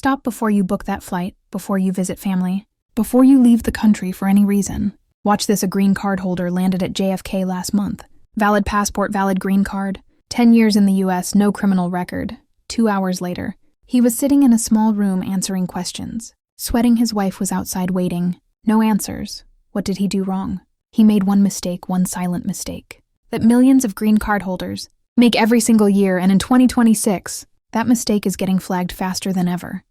Stop before you book that flight, before you visit family, before you leave the country for any reason. Watch this: a green card holder landed at JFK last month. Valid passport, valid green card. 10 years in the US, no criminal record. 2 hours later, he was sitting in a small room answering questions. Sweating, his wife was outside waiting. No answers. What did he do wrong? He made one mistake, one silent mistake, that millions of green card holders make every single year, and in 2026, that mistake is getting flagged faster than ever.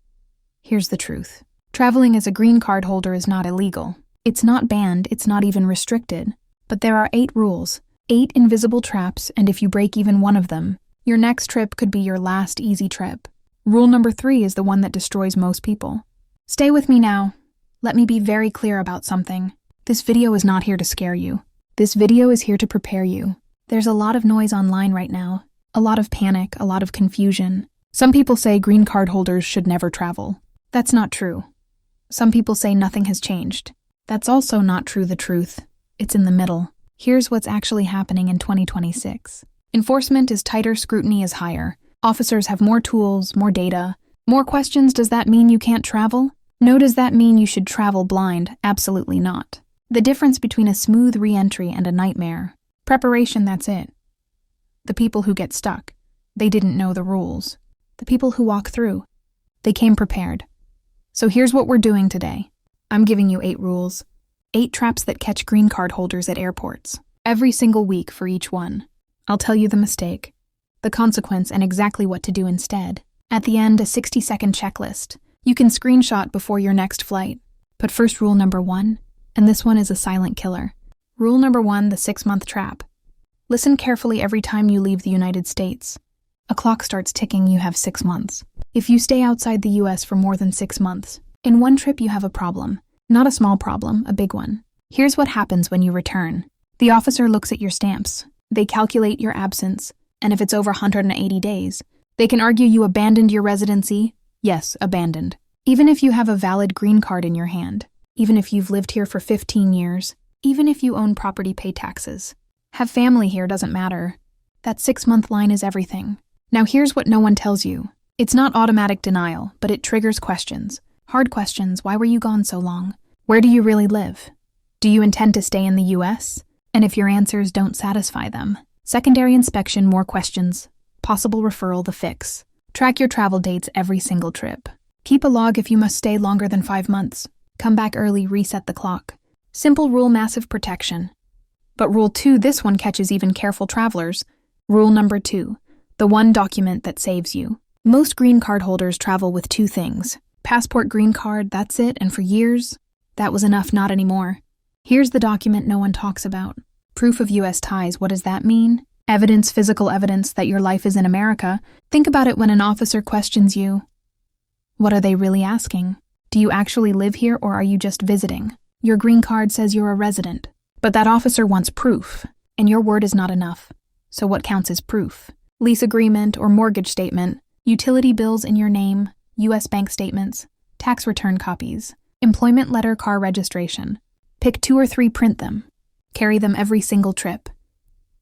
Here's the truth. Traveling as a green card holder is not illegal. It's not banned, it's not even restricted. But there are 8 rules, 8 invisible traps, and if you break even one of them, your next trip could be your last easy trip. Rule number 3 is the one that destroys most people. Stay with me now. Let me be very clear about something. This video is not here to scare you. This video is here to prepare you. There's a lot of noise online right now. A lot of panic, a lot of confusion. Some people say green card holders should never travel. That's not true. Some people say nothing has changed. That's also not true. The truth, it's in the middle. Here's what's actually happening in 2026. Enforcement is tighter, scrutiny is higher. Officers have more tools, more data. More questions. Does that mean you can't travel? No. Does that mean you should travel blind? Absolutely not. The difference between a smooth re-entry and a nightmare. Preparation, that's it. The people who get stuck, they didn't know the rules. The people who walk through, they came prepared. So here's what we're doing today. I'm giving you 8 rules. 8 traps that catch green card holders at airports. Every single week for each one. I'll tell you the mistake, the consequence, and exactly what to do instead. At the end, a 60-second checklist. You can screenshot before your next flight. But first, rule number 1, and this one is a silent killer. Rule number 1, the 6-month trap. Listen carefully every time you leave the United States. A clock starts ticking, you have 6 months. If you stay outside the US for more than 6 months, in one trip you have a problem. Not a small problem, a big one. Here's what happens when you return. The officer looks at your stamps. They calculate your absence, and if it's over 180 days, they can argue you abandoned your residency. Yes, abandoned. Even if you have a valid green card in your hand, even if you've lived here for 15 years, even if you own property, pay taxes, have family here, doesn't matter. That 6-month line is everything. Now here's what no one tells you. It's not automatic denial, but it triggers questions. Hard questions. Why were you gone so long? Where do you really live? Do you intend to stay in the US? And if your answers don't satisfy them, secondary inspection, more questions, possible referral, the fix. Track your travel dates every single trip. Keep a log if you must stay longer than 5 months. Come back early, reset the clock. Simple rule, massive protection. But rule 2, this one catches even careful travelers. Rule number 2, the one document that saves you. Most green card holders travel with 2 things. Passport, green card, that's it, and for years, that was enough, not anymore. Here's the document no one talks about. Proof of US ties, what does that mean? Evidence, physical evidence that your life is in America. Think about it when an officer questions you. What are they really asking? Do you actually live here or are you just visiting? Your green card says you're a resident, but that officer wants proof, and your word is not enough. So what counts as proof? Lease agreement or mortgage statement, utility bills in your name, US bank statements, tax return copies, employment letter, car registration. Pick 2 or 3, print them. Carry them every single trip.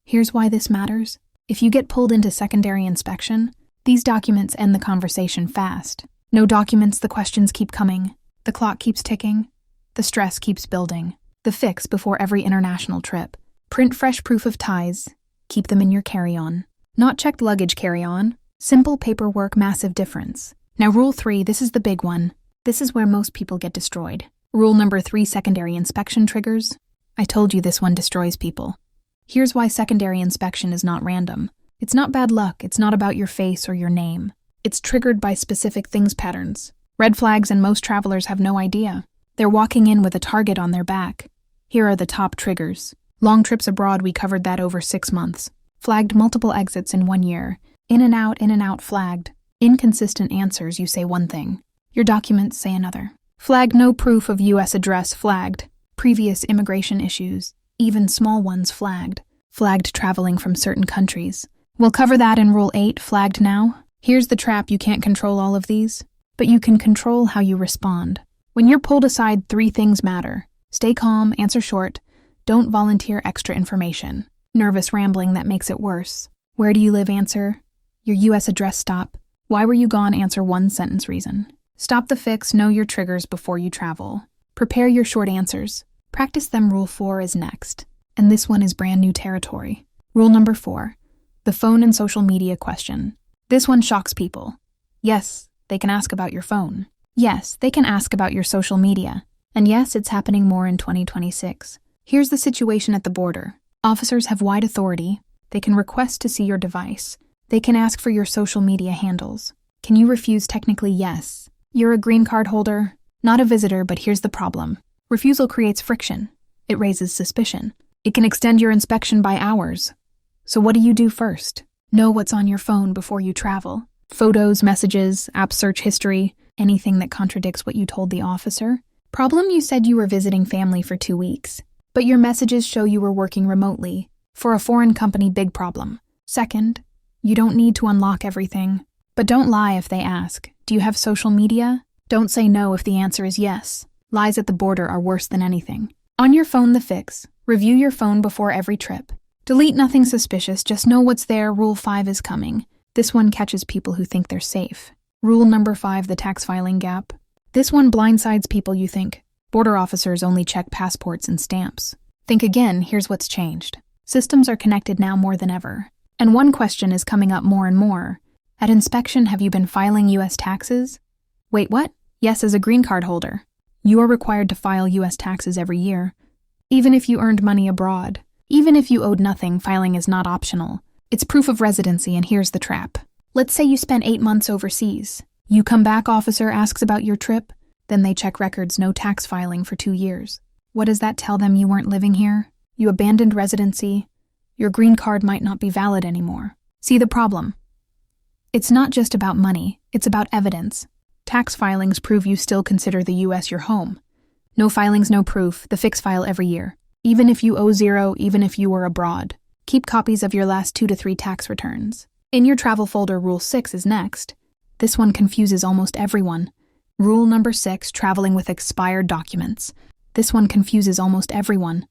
Here's why this matters. If you get pulled into secondary inspection, these documents end the conversation fast. No documents, the questions keep coming. The clock keeps ticking. The stress keeps building. The fix before every international trip. Print fresh proof of ties. Keep them in your carry-on. Not checked luggage carry-on. Simple paperwork, massive difference. Now rule 3, this is the big one. This is where most people get destroyed. Rule number 3, secondary inspection triggers. I told you this one destroys people. Here's why secondary inspection is not random. It's not bad luck, it's not about your face or your name. It's triggered by specific things, patterns. Red flags, and most travelers have no idea. They're walking in with a target on their back. Here are the top triggers. Long trips abroad, we covered that over 6 months. Flagged multiple exits in 1 year. In and out, flagged. Inconsistent answers, you say one thing. Your documents say another. Flagged, no proof of US address, flagged. Previous immigration issues, even small ones, flagged. Flagged traveling from certain countries. We'll cover that in Rule 8, flagged now. Here's the trap, you can't control all of these, but you can control how you respond. When you're pulled aside, 3 things matter. Stay calm, answer short, don't volunteer extra information. Nervous rambling, that makes it worse. Where do you live? Answer. Your US address, stop. Why were you gone? Answer 1-sentence reason. Stop the fix, know your triggers before you travel. Prepare your short answers. Practice them. Rule 4 is next. And this one is brand new territory. Rule number 4. The phone and social media question. This one shocks people. Yes, they can ask about your phone. Yes, they can ask about your social media. And yes, it's happening more in 2026. Here's the situation at the border. Officers have wide authority. They can request to see your device. They can ask for your social media handles. Can you refuse? Technically, yes. You're a green card holder, not a visitor, but here's the problem. Refusal creates friction. It raises suspicion. It can extend your inspection by hours. So what do you do first? Know what's on your phone before you travel. Photos, messages, app search history, anything that contradicts what you told the officer. Problem: you said you were visiting family for 2 weeks, but your messages show you were working remotely. For a foreign company, big problem. Second, you don't need to unlock everything. But don't lie if they ask. Do you have social media? Don't say no if the answer is yes. Lies at the border are worse than anything. On your phone, the fix. Review your phone before every trip. Delete nothing suspicious, just know what's there. Rule 5 is coming. This one catches people who think they're safe. Rule number 5, the tax filing gap. This one blindsides people. You think border officers only check passports and stamps. Think again. Here's what's changed. Systems are connected now more than ever. And one question is coming up more and more. At inspection, have you been filing U.S. taxes? Wait, what? Yes, as a green card holder. You are required to file U.S. taxes every year. Even if you earned money abroad. Even if you owed nothing, filing is not optional. It's proof of residency, and here's the trap. Let's say you spent 8 months overseas. You come back, officer asks about your trip. Then they check records, no tax filing for 2 years. What does that tell them? You weren't living here. You abandoned residency. Your green card might not be valid anymore. See the problem? It's not just about money, it's about evidence. Tax filings prove you still consider the U.S. your home. No filings, no proof, the fix file every year. Even if you owe 0, even if you were abroad. Keep copies of your last 2 to 3 tax returns. In your travel folder, Rule 6 is next. This one confuses almost everyone. Rule number 6, traveling with expired documents. This one confuses almost everyone.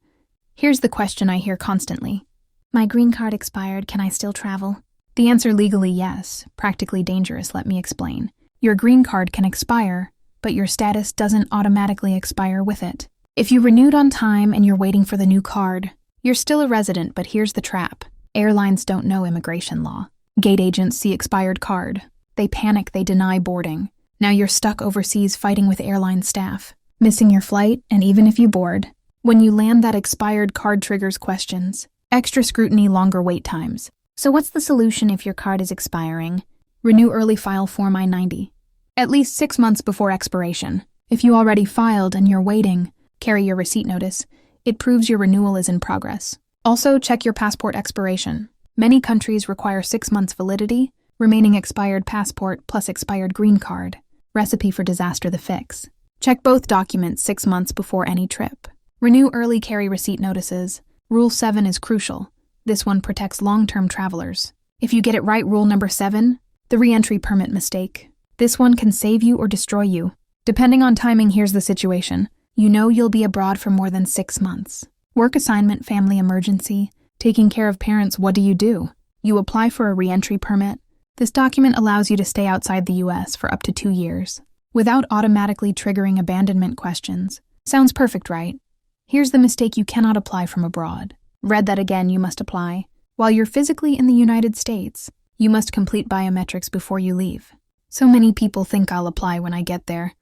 Here's the question I hear constantly. My green card expired, can I still travel? The answer: legally, yes. Practically dangerous, let me explain. Your green card can expire, but your status doesn't automatically expire with it. If you renewed on time and you're waiting for the new card, you're still a resident, but here's the trap. Airlines don't know immigration law. Gate agents see expired card. They panic, they deny boarding. Now you're stuck overseas fighting with airline staff, missing your flight, and even if you board, when you land, that expired card triggers questions. Extra scrutiny, longer wait times. So what's the solution if your card is expiring? Renew early, file Form I-90. At least 6 months before expiration. If you already filed and you're waiting, carry your receipt notice. It proves your renewal is in progress. Also, check your passport expiration. Many countries require 6 months validity, remaining expired passport plus expired green card. Recipe for disaster, the fix. Check both documents 6 months before any trip. Renew early, carry receipt notices. Rule 7 is crucial. This one protects long-term travelers. If you get it right, rule number 7, the reentry permit mistake. This one can save you or destroy you. Depending on timing, here's the situation. You know you'll be abroad for more than 6 months. Work assignment, family emergency, taking care of parents, what do? You apply for a reentry permit. This document allows you to stay outside the U.S. for up to 2 years, without automatically triggering abandonment questions. Sounds perfect, right? Here's the mistake: you cannot apply from abroad. Read that again, you must apply. While you're physically in the United States, you must complete biometrics before you leave. So many people think I'll apply when I get there.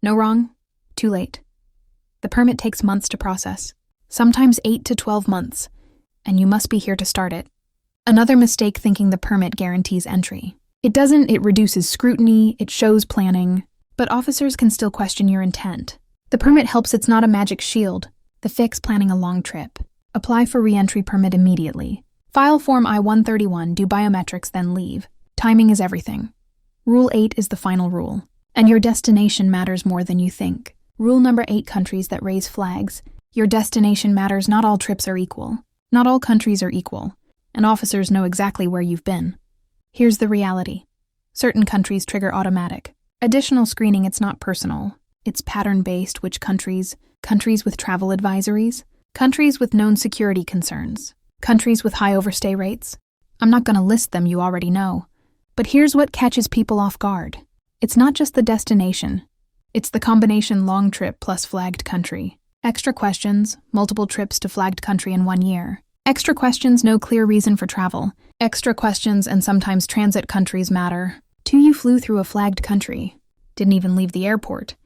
No, wrong. Too late. The permit takes months to process, sometimes 8 to 12 months, and you must be here to start it. Another mistake: thinking the permit guarantees entry. It doesn't. It reduces scrutiny, it shows planning, but officers can still question your intent. The permit helps, it's not a magic shield. The fix: planning a long trip. Apply for reentry permit immediately. File Form I-131, do biometrics, then leave. Timing is everything. Rule 8 is the final rule, and your destination matters more than you think. Rule number 8, countries that raise flags. Your destination matters. Not all trips are equal. Not all countries are equal, and officers know exactly where you've been. Here's the reality. Certain countries trigger automatic. Additional screening, it's not personal. It's pattern-based. Which countries? Countries with travel advisories. Countries with known security concerns. Countries with high overstay rates. I'm not going to list them, you already know. But here's what catches people off guard. It's not just the destination. It's the combination long trip plus flagged country. Extra questions, multiple trips to flagged country in 1 year. Extra questions, no clear reason for travel. Extra questions and sometimes transit countries matter. 2, you flew through a flagged country. Didn't even leave the airport.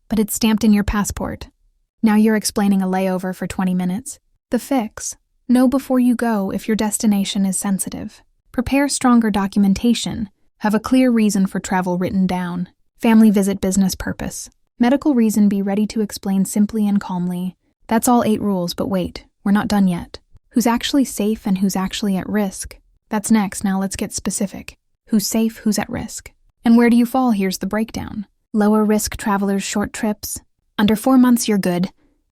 But it's stamped in your passport. Now you're explaining a layover for 20 minutes. The fix: know before you go if your destination is sensitive. Prepare stronger documentation. Have a clear reason for travel written down. Family visit, business purpose. Medical reason, be ready to explain simply and calmly. That's all 8 rules, but wait, we're not done yet. Who's actually safe and who's actually at risk? That's next. Now let's get specific. Who's safe, who's at risk? And where do you fall? Here's the breakdown. Lower risk travelers, short trips. Under 4 months, you're good.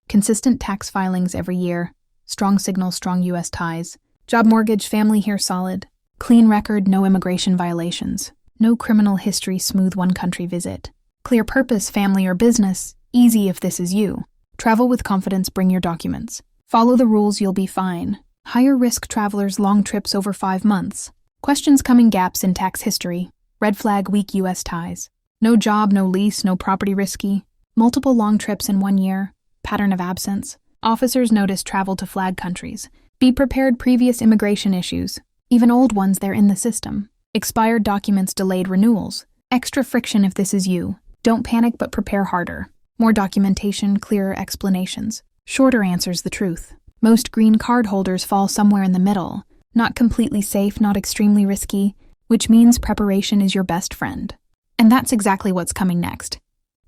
Consistent tax filings every year. Strong signal, strong U.S. ties. Job, mortgage, family here solid. Clean record, no immigration violations. No criminal history, smooth one country visit. Clear purpose, family or business. Easy if this is you. Travel with confidence, bring your documents. Follow the rules, you'll be fine. Higher risk travelers, long trips over 5 months. Questions coming, gaps in tax history. Red flag, weak U.S. ties. No job, no lease, no property, risky. Multiple long trips in 1 year. Pattern of absence. Officers notice travel to flag countries. Be prepared, previous immigration issues. Even old ones, they're in the system. Expired documents, delayed renewals. Extra friction if this is you. Don't panic, but prepare harder. More documentation, clearer explanations. Shorter answers, the truth. Most green card holders fall somewhere in the middle. Not completely safe, not extremely risky, which means preparation is your best friend. And that's exactly what's coming next.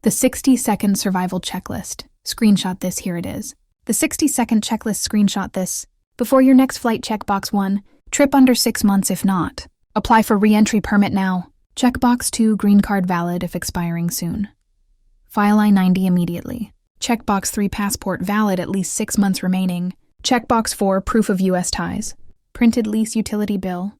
The 60-second survival checklist. Screenshot this, here it is. The 60-second checklist, screenshot this. Before your next flight, checkbox 1. Trip under 6 months if not. Apply for reentry permit now. Checkbox 2, green card valid if expiring soon. File I-90 immediately. Checkbox 3, passport valid at least 6 months remaining. Checkbox 4, proof of U.S. ties. Printed lease utility bill.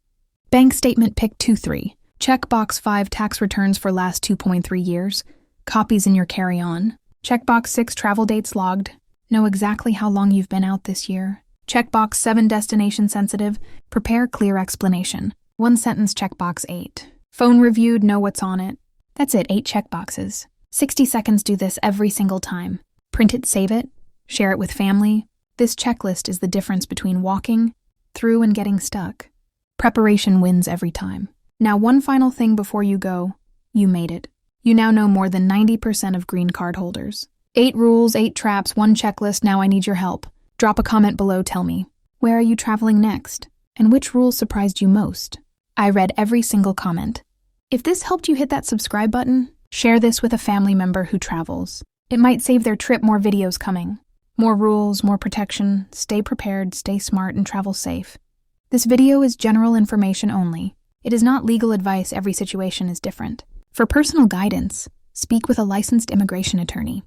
Bank statement pick 2-3. Checkbox 5, tax returns for last 2.3 years. Copies in your carry-on. Checkbox 6, travel dates logged. Know exactly how long you've been out this year. Checkbox 7, destination sensitive. Prepare clear explanation. 1 sentence, checkbox 8. Phone reviewed, know what's on it. That's it, 8 checkboxes. 60 seconds, do this every single time. Print it, save it, share it with family. This checklist is the difference between walking through and getting stuck. Preparation wins every time. Now, one final thing before you go. You made it. You now know more than 90% of green card holders. 8 rules, 8 traps, 1 checklist. Now I need your help. Drop a comment below, tell me. Where are you traveling next? And which rules surprised you most? I read every single comment. If this helped you, hit that subscribe button. Share this with a family member who travels. It might save their trip. More videos coming. More rules, more protection. Stay prepared, stay smart, and travel safe. This video is general information only. It is not legal advice. Every situation is different. For personal guidance, speak with a licensed immigration attorney.